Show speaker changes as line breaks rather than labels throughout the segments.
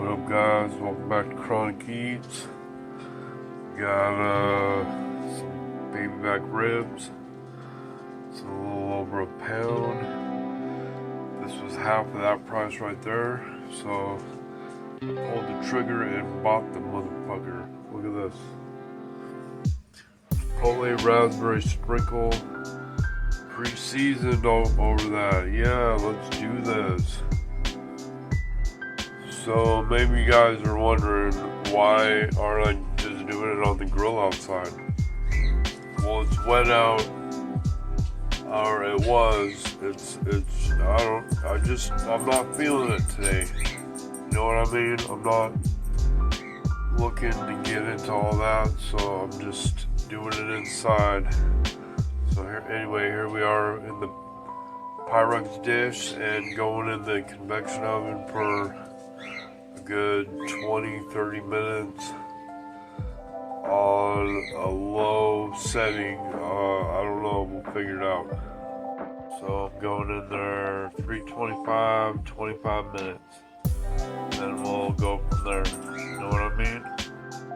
What up, guys? Welcome back to Chronic Eats. Got some baby back ribs. It's a little over a pound. This was half of that price right there. So I pulled the trigger and bought the motherfucker. Look at this. Chipotle raspberry sprinkle. Pre-seasoned over that. Yeah, let's do this. So maybe you guys are wondering, why aren't I just doing it on the grill outside? Well, it's wet out, or it was. I'm not feeling it today. You know what I mean? I'm not looking to get into all that, so I'm just doing it inside. So here we are in the Pyrex dish and going in the convection oven for good 20-30 minutes on a low setting. I don't know, we'll figure it out. So I'm going in there 325, 25 minutes. Then we'll go from there. You know what I mean?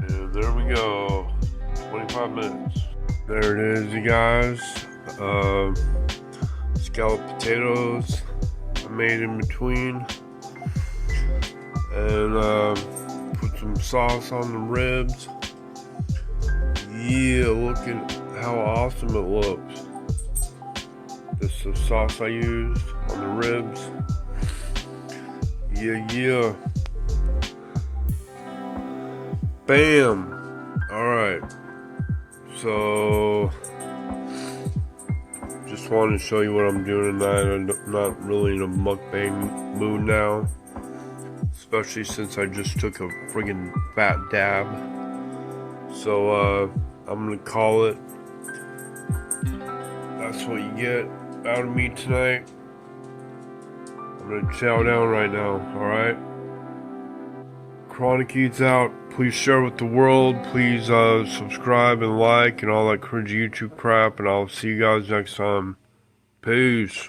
And there we go. 25 minutes. There it is, you guys. Scalloped potatoes I made in between. And put some sauce on the ribs. Yeah, look at how awesome it looks. This is the sauce I used on the ribs. Yeah. Bam. Alright. So just wanted to show you what I'm doing tonight. I'm not really in a mukbang mood now, especially since I just took a friggin' fat dab. So I'm gonna call it. That's what you get out of me tonight. I'm gonna chow down right now, alright? Chronic Eats out. Please share with the world. Please subscribe and like and all that cringy YouTube crap, and I'll see you guys next time. Peace.